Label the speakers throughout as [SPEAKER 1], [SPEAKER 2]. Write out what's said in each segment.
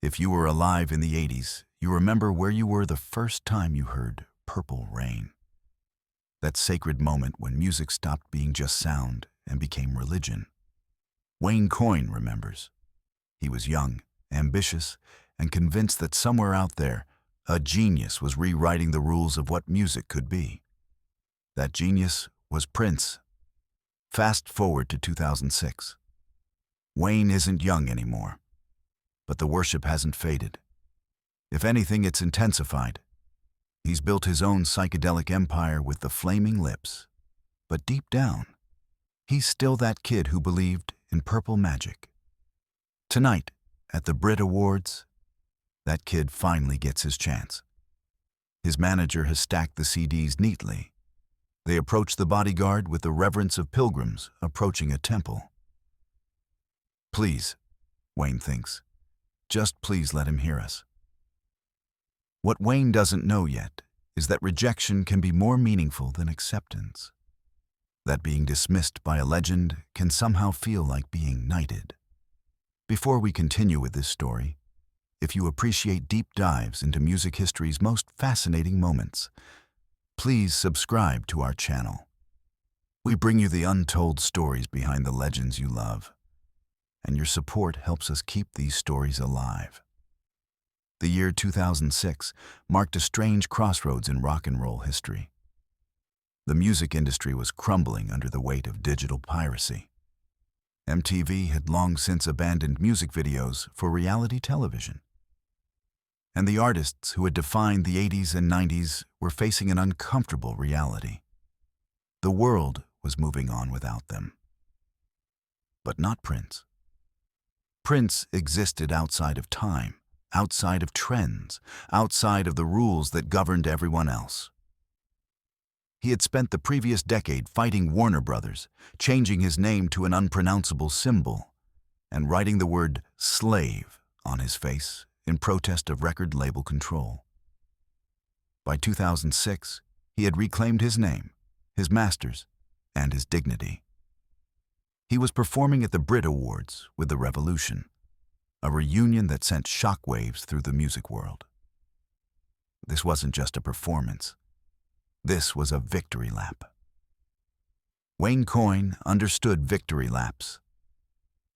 [SPEAKER 1] If you were alive in the 80s, you remember where you were the first time you heard Purple Rain. That sacred moment when music stopped being just sound and became religion. Coyne remembers. He was young, ambitious, and convinced that somewhere out there, a genius was rewriting the rules of what music could be. That genius was Prince. Fast forward to 2006. Wayne isn't young anymore, but the worship hasn't faded. If anything, it's intensified. He's built his own psychedelic empire with the flaming lips. But deep down, he's still that kid who believed in purple magic. Tonight, at the BRIT Awards, that kid finally gets his chance. His manager has stacked the CDs neatly. They approach the bodyguard with the reverence of pilgrims approaching a temple. Please, Wayne thinks, just please let him hear us. What Wayne doesn't know yet is that rejection can be more meaningful than acceptance. That being dismissed by a legend can somehow feel like being knighted. Before we continue with this story, if you appreciate deep dives into music history's most fascinating moments, please subscribe to our channel. We bring you the untold stories behind the legends you love, and your support helps us keep these stories alive. The year 2006 marked a strange crossroads in rock and roll history. The music industry was crumbling under the weight of digital piracy. MTV had long since abandoned music videos for reality television. And the artists who had defined the 80s and 90s were facing an uncomfortable reality. The world was moving on without them. But not Prince. Prince existed outside of time, outside of trends, outside of the rules that governed everyone else. He had spent the previous decade fighting Warner Brothers, changing his name to an unpronounceable symbol, and writing the word slave on his face in protest of record label control. By 2006, he had reclaimed his name, his masters, and his dignity. He was performing at the BRIT Awards with The Revolution, a reunion that sent shockwaves through the music world. This wasn't just a performance. This was a victory lap. Coyne understood victory laps.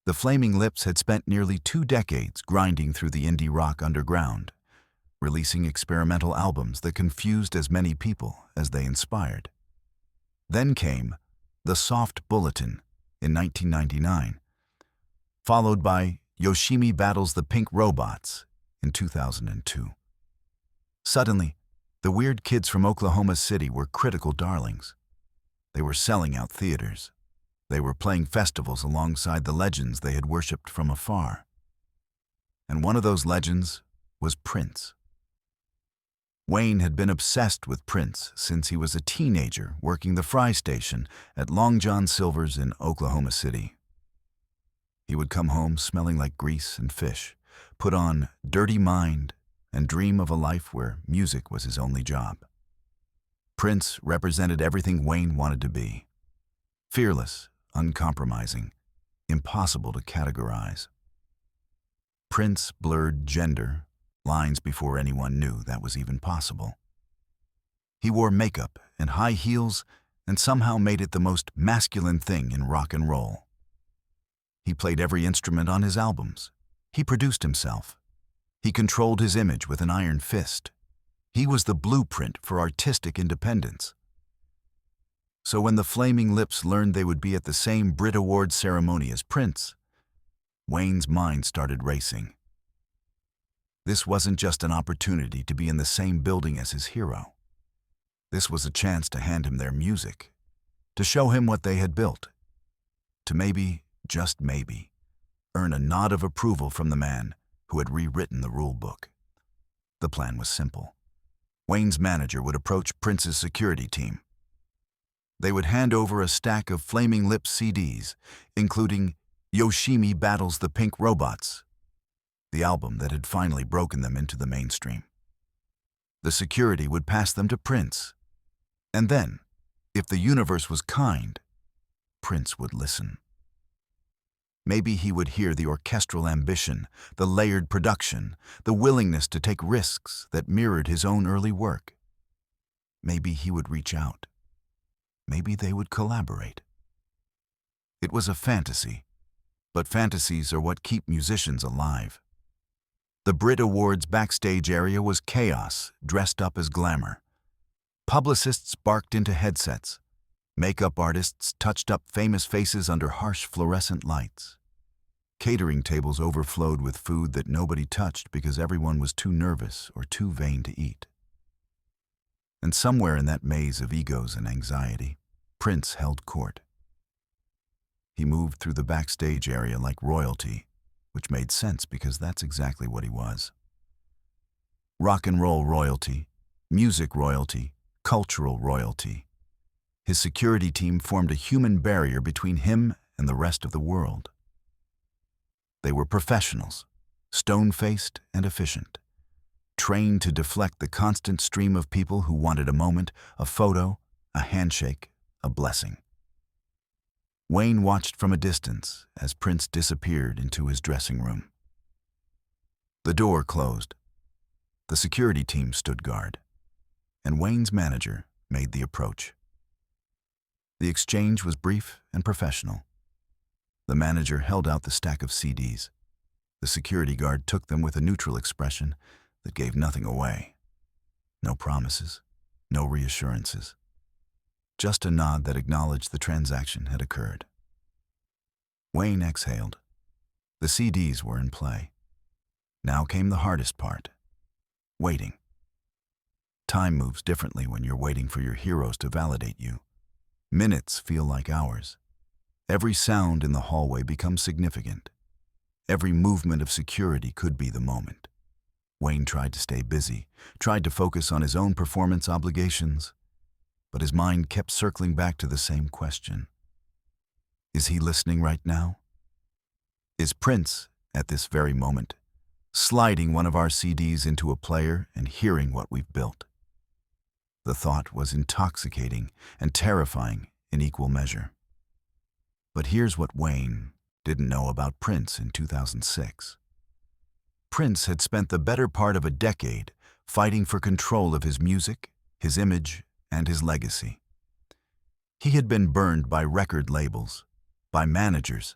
[SPEAKER 1] The Flaming Lips had spent nearly 2 decades grinding through the indie rock underground, releasing experimental albums that confused as many people as they inspired. Then came The Soft Bulletin in 1999, followed by Yoshimi Battles the Pink Robots in 2002. Suddenly, the weird kids from Oklahoma City were critical darlings. They were selling out theaters. They were playing festivals alongside the legends they had worshipped from afar. And one of those legends was Prince. Wayne had been obsessed with Prince since he was a teenager working the fry station at Long John Silver's in Oklahoma City. He would come home smelling like grease and fish, put on Dirty Mind, and dream of a life where music was his only job. Prince represented everything Wayne wanted to be. Fearless, uncompromising, impossible to categorize. Prince blurred gender lines before anyone knew that was even possible. He wore makeup and high heels and somehow made it the most masculine thing in rock and roll. He played every instrument on his albums. He produced himself. He controlled his image with an iron fist. He was the blueprint for artistic independence. So when the Flaming Lips learned they would be at the same BRIT Awards ceremony as Prince, Wayne's mind started racing. This wasn't just an opportunity to be in the same building as his hero. This was a chance to hand him their music, to show him what they had built, to maybe, just maybe, earn a nod of approval from the man who had rewritten the rule book. The plan was simple. Wayne's manager would approach Prince's security team. They would hand over a stack of Flaming Lips CDs, including Yoshimi Battles the Pink Robots, the album that had finally broken them into the mainstream. The security would pass them to Prince, and then, if the universe was kind, Prince would listen. Maybe he would hear the orchestral ambition, the layered production, the willingness to take risks that mirrored his own early work. Maybe he would reach out. Maybe they would collaborate. It was a fantasy, but fantasies are what keep musicians alive. The BRIT Awards backstage area was chaos, dressed up as glamour. Publicists barked into headsets. Makeup artists touched up famous faces under harsh fluorescent lights. Catering tables overflowed with food that nobody touched because everyone was too nervous or too vain to eat. And somewhere in that maze of egos and anxiety, Prince held court. He moved through the backstage area like royalty, which made sense because that's exactly what he was. Rock and roll royalty, music royalty, cultural royalty. His security team formed a human barrier between him and the rest of the world. They were professionals, stone-faced and efficient, trained to deflect the constant stream of people who wanted a moment, a photo, a handshake, a blessing. Wayne watched from a distance as Prince disappeared into his dressing room. The door closed. The security team stood guard, and Wayne's manager made the approach. The exchange was brief and professional. The manager held out the stack of CDs. The security guard took them with a neutral expression that gave nothing away. No promises, no reassurances. Just a nod that acknowledged the transaction had occurred. Wayne exhaled. The CDs were in play. Now came the hardest part: waiting. Time moves differently when you're waiting for your heroes to validate you. Minutes feel like hours. Every sound in the hallway becomes significant. Every movement of security could be the moment. Wayne tried to stay busy, tried to focus on his own performance obligations, but his mind kept circling back to the same question. Is he listening right now? Is Prince, at this very moment, sliding one of our CDs into a player and hearing what we've built? The thought was intoxicating and terrifying in equal measure. But here's what Wayne didn't know about Prince in 2006. Prince had spent the better part of a decade fighting for control of his music, his image, and his legacy. He had been burned by record labels, by managers,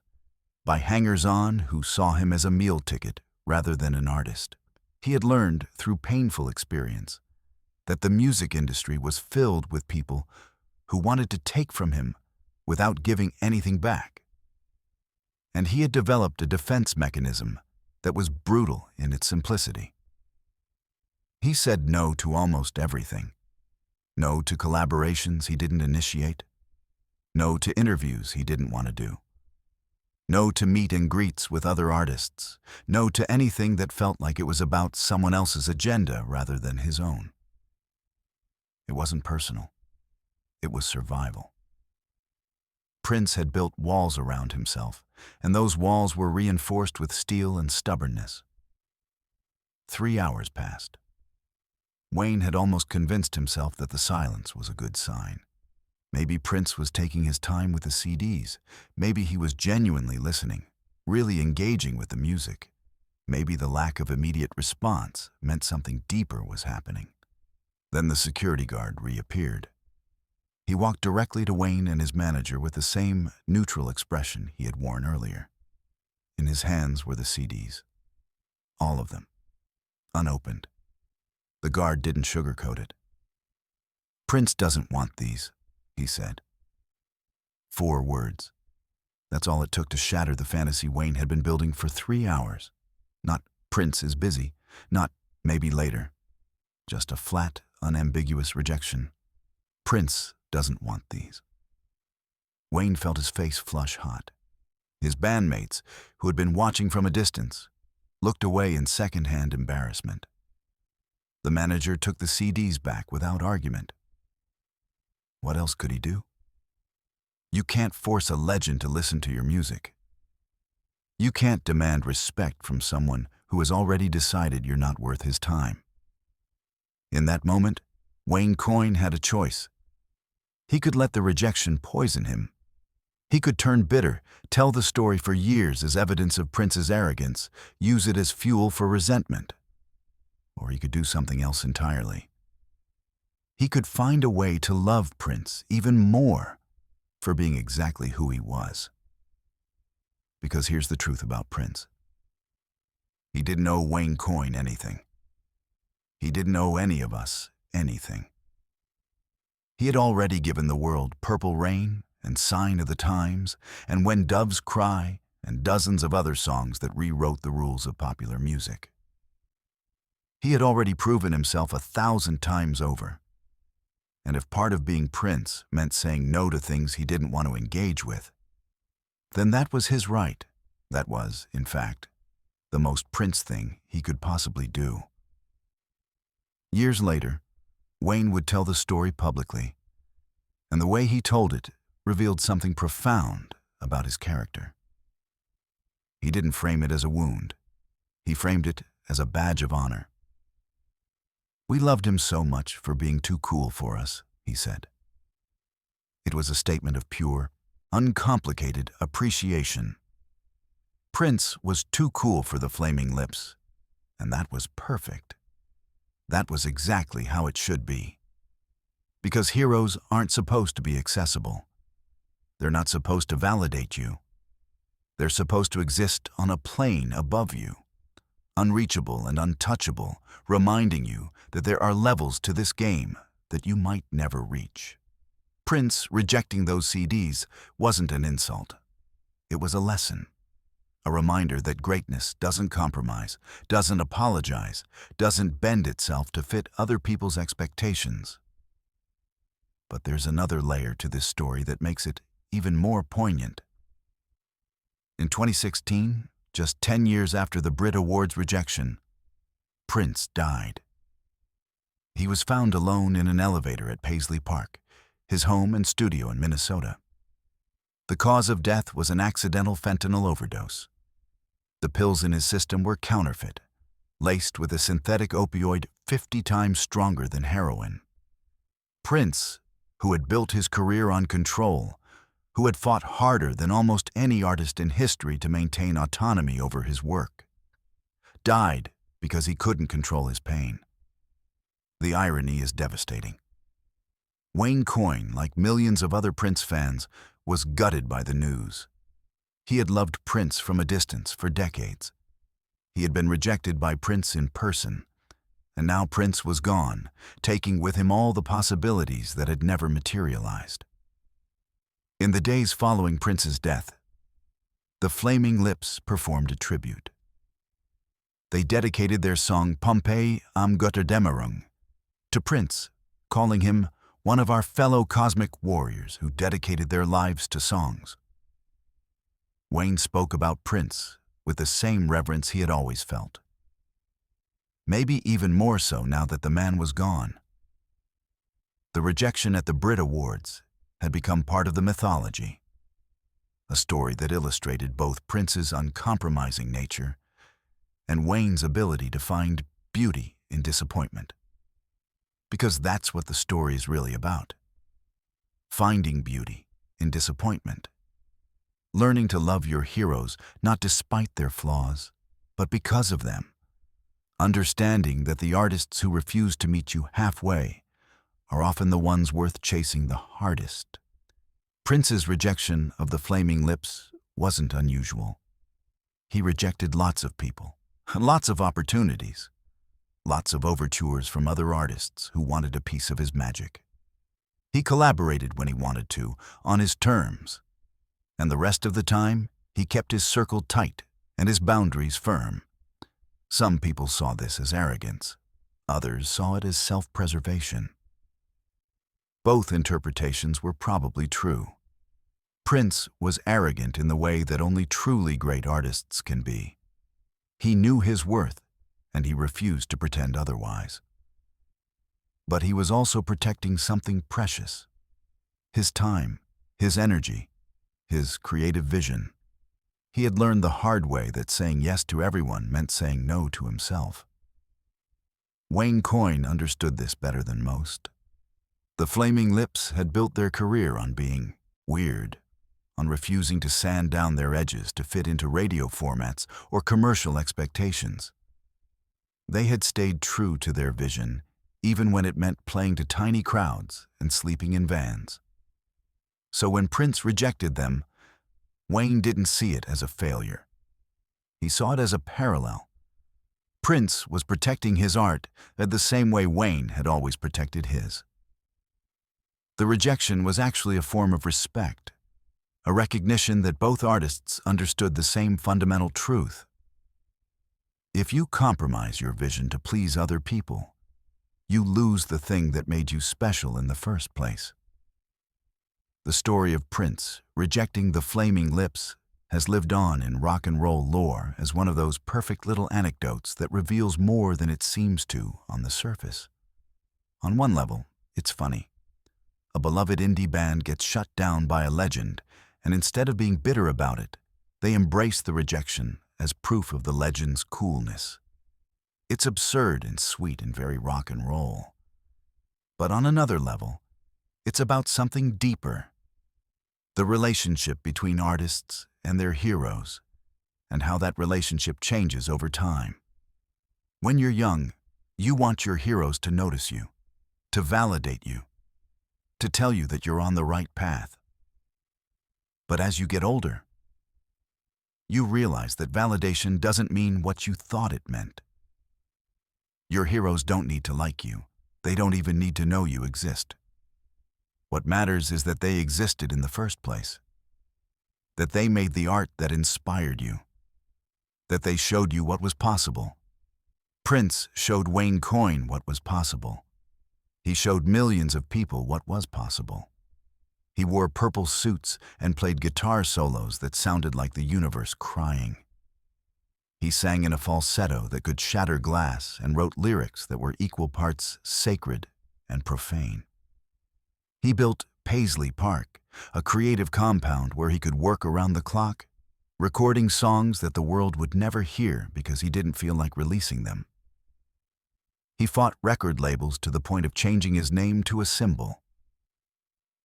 [SPEAKER 1] by hangers-on who saw him as a meal ticket rather than an artist. He had learned through painful experience that the music industry was filled with people who wanted to take from him without giving anything back. And he had developed a defense mechanism that was brutal in its simplicity. He said no to almost everything. No to collaborations he didn't initiate. No to interviews he didn't want to do. No to meet and greets with other artists. No to anything that felt like it was about someone else's agenda rather than his own. It wasn't personal. It was survival. Prince had built walls around himself, and those walls were reinforced with steel and stubbornness. 3 hours passed. Wayne had almost convinced himself that the silence was a good sign. Maybe Prince was taking his time with the CDs. Maybe he was genuinely listening, really engaging with the music. Maybe the lack of immediate response meant something deeper was happening. Then the security guard reappeared. He walked directly to Wayne and his manager with the same neutral expression he had worn earlier. In his hands were the CDs. All of them. Unopened. The guard didn't sugarcoat it. "Prince doesn't want these," he said. 4 words. That's all it took to shatter the fantasy Wayne had been building for 3 hours. Not "Prince is busy," not "maybe later." Just a flat, unambiguous rejection. Prince doesn't want these. Wayne felt his face flush hot. His bandmates, who had been watching from a distance, looked away in second-hand embarrassment. The manager took the CDs back without argument. What else could he do? You can't force a legend to listen to your music. You can't demand respect from someone who has already decided you're not worth his time. In that moment, Wayne Coyne had a choice. He could let the rejection poison him, He could turn bitter, tell the story for years as evidence of Prince's arrogance, use it as fuel for resentment. Or he could do something else entirely. He could find a way to love Prince even more for being exactly who he was. Because here's the truth about Prince. He didn't owe Wayne Coyne anything. He didn't owe any of us anything. He had already given the world Purple Rain and Sign of the Times and When Doves Cry and dozens of other songs that rewrote the rules of popular music. He had already proven himself 1,000 times over. And if part of being Prince meant saying no to things he didn't want to engage with, then that was his right. That was, in fact, the most Prince thing he could possibly do. Years later, Wayne would tell the story publicly, and the way he told it revealed something profound about his character. He didn't frame it as a wound. He framed it as a badge of honor. "We loved him so much for being too cool for us," he said. It was a statement of pure, uncomplicated appreciation. Prince was too cool for the Flaming Lips, and that was perfect. That was exactly how it should be. Because heroes aren't supposed to be accessible. They're not supposed to validate you. They're supposed to exist on a plane above you, unreachable and untouchable, reminding you that there are levels to this game that you might never reach. Prince rejecting those CDs wasn't an insult. It was a lesson. A reminder that greatness doesn't compromise, doesn't apologize, doesn't bend itself to fit other people's expectations. But there's another layer to this story that makes it even more poignant. In 2016, just 10 years after the BRIT Awards rejection, Prince died. He was found alone in an elevator at Paisley Park, his home and studio in Minnesota. The cause of death was an accidental fentanyl overdose. The pills in his system were counterfeit, laced with a synthetic opioid 50 times stronger than heroin. Prince, who had built his career on control, who had fought harder than almost any artist in history to maintain autonomy over his work, died because he couldn't control his pain. The irony is devastating. Wayne Coyne, like millions of other Prince fans, was gutted by the news. He had loved Prince from a distance for decades. He had been rejected by Prince in person, and now Prince was gone, taking with him all the possibilities that had never materialized. In the days following Prince's death, the Flaming Lips performed a tribute. They dedicated their song Pompeii am Götterdämmerung to Prince, calling him one of our fellow cosmic warriors who dedicated their lives to songs. Wayne spoke about Prince with the same reverence he had always felt. Maybe even more so now that the man was gone. The rejection at the BRIT Awards had become part of the mythology, a story that illustrated both Prince's uncompromising nature and Wayne's ability to find beauty in disappointment. Because that's what the story is really about. Finding beauty in disappointment. Learning to love your heroes not despite their flaws, but because of them. Understanding that the artists who refuse to meet you halfway are often the ones worth chasing the hardest. Prince's rejection of the Flaming Lips wasn't unusual. He rejected lots of people, lots of opportunities, lots of overtures from other artists who wanted a piece of his magic. He collaborated when he wanted to, on his terms, and the rest of the time, he kept his circle tight and his boundaries firm. Some people saw this as arrogance. Others saw it as self-preservation. Both interpretations were probably true. Prince was arrogant in the way that only truly great artists can be. He knew his worth, and he refused to pretend otherwise. But he was also protecting something precious. His time, his energy, his creative vision. He had learned the hard way that saying yes to everyone meant saying no to himself. Wayne Coyne understood this better than most. The Flaming Lips had built their career on being weird, on refusing to sand down their edges to fit into radio formats or commercial expectations. They had stayed true to their vision, even when it meant playing to tiny crowds and sleeping in vans. So when Prince rejected them, Wayne didn't see it as a failure. He saw it as a parallel. Prince was protecting his art the same way Wayne had always protected his. The rejection was actually a form of respect, a recognition that both artists understood the same fundamental truth. If you compromise your vision to please other people, you lose the thing that made you special in the first place. The story of Prince rejecting the Flaming Lips has lived on in rock and roll lore as one of those perfect little anecdotes that reveals more than it seems to on the surface. On one level, it's funny. A beloved indie band gets shut down by a legend, and instead of being bitter about it, they embrace the rejection as proof of the legend's coolness. It's absurd and sweet and very rock and roll. But on another level, it's about something deeper. The relationship between artists and their heroes, and how that relationship changes over time. When you're young, you want your heroes to notice you, to validate you, to tell you that you're on the right path. But as you get older, you realize that validation doesn't mean what you thought it meant. Your heroes don't need to like you. They don't even need to know you exist. What matters is that they existed in the first place, that they made the art that inspired you, that they showed you what was possible. Prince showed Wayne Coyne what was possible. He showed millions of people what was possible. He wore purple suits and played guitar solos that sounded like the universe crying. He sang in a falsetto that could shatter glass and wrote lyrics that were equal parts sacred and profane. He built Paisley Park, a creative compound where he could work around the clock, recording songs that the world would never hear because he didn't feel like releasing them. He fought record labels to the point of changing his name to a symbol.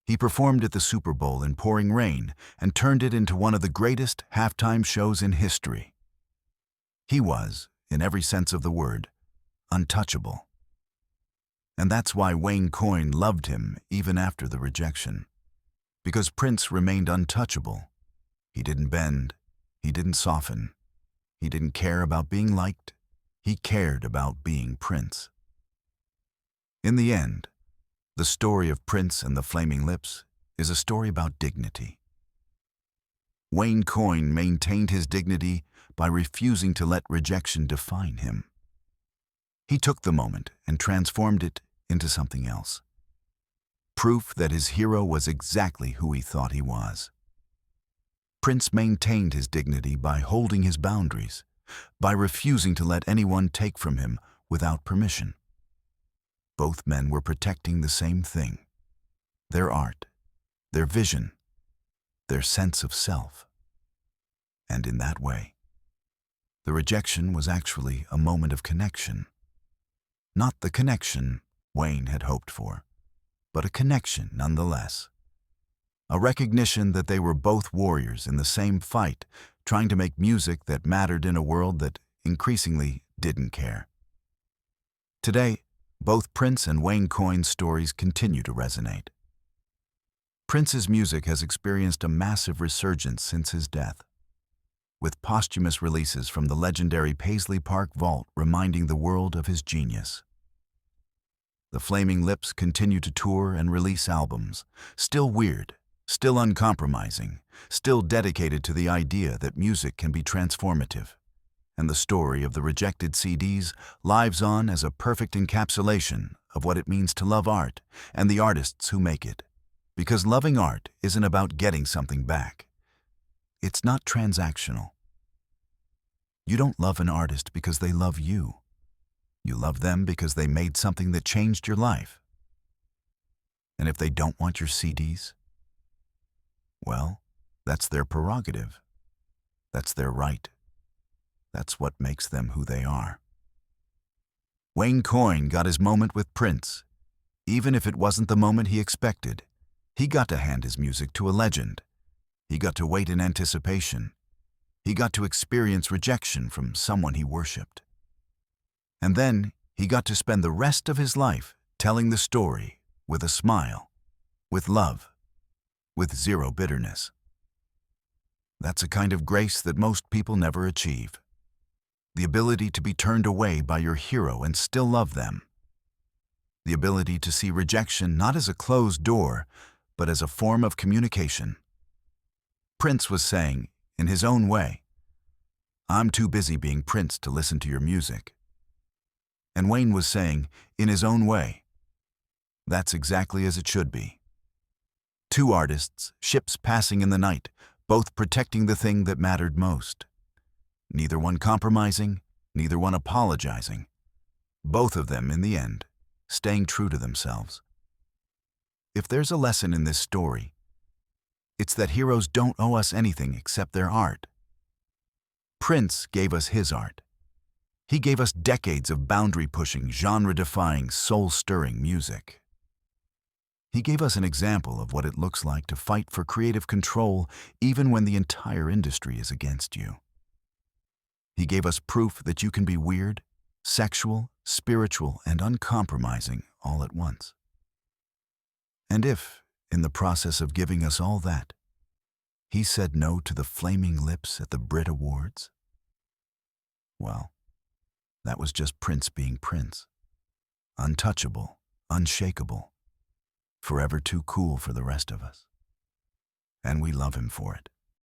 [SPEAKER 1] He performed at the Super Bowl in pouring rain and turned it into one of the greatest halftime shows in history. He was, in every sense of the word, untouchable. And that's why Wayne Coyne loved him even after the rejection. Because Prince remained untouchable. He didn't bend. He didn't soften. He didn't care about being liked. He cared about being Prince. In the end, the story of Prince and the Flaming Lips is a story about dignity. Wayne Coyne maintained his dignity by refusing to let rejection define him. He took the moment and transformed it into something else. Proof that his hero was exactly who he thought he was. Prince maintained his dignity by holding his boundaries, by refusing to let anyone take from him without permission. Both men were protecting the same thing: their art, their vision, their sense of self. And in that way, the rejection was actually a moment of connection. Not the connection Wayne had hoped for, but a connection nonetheless. A recognition that they were both warriors in the same fight, trying to make music that mattered in a world that increasingly didn't care. Today, both Prince and Wayne Coyne's stories continue to resonate. Prince's music has experienced a massive resurgence since his death, with posthumous releases from the legendary Paisley Park vault reminding the world of his genius. The Flaming Lips continue to tour and release albums, still weird, still uncompromising, still dedicated to the idea that music can be transformative. And the story of the rejected CDs lives on as a perfect encapsulation of what it means to love art and the artists who make it. Because loving art isn't about getting something back. It's not transactional. You don't love an artist because they love you. You love them because they made something that changed your life. And if they don't want your CDs, well, that's their prerogative. That's their right. That's what makes them who they are. Wayne Coyne got his moment with Prince. Even if it wasn't the moment he expected, he got to hand his music to a legend. He got to wait in anticipation. He got to experience rejection from someone he worshipped. And then he got to spend the rest of his life telling the story with a smile, with love, with zero bitterness. That's a kind of grace that most people never achieve. The ability to be turned away by your hero and still love them. The ability to see rejection not as a closed door, but as a form of communication. Prince was saying, in his own way, "I'm too busy being Prince to listen to your music." And Wayne was saying, in his own way, "That's exactly as it should be." Two artists, ships passing in the night, both protecting the thing that mattered most. Neither one compromising, neither one apologizing. Both of them, in the end, staying true to themselves. If there's a lesson in this story, it's that heroes don't owe us anything except their art. Prince gave us his art. He gave us decades of boundary-pushing, genre-defying, soul-stirring music. He gave us an example of what it looks like to fight for creative control even when the entire industry is against you. He gave us proof that you can be weird, sexual, spiritual, and uncompromising all at once. And if, in the process of giving us all that, he said no to the flaming lips at the BRIT Awards, well, that was just Prince being Prince. Untouchable, unshakable, forever too cool for the rest of us. And we love him for it.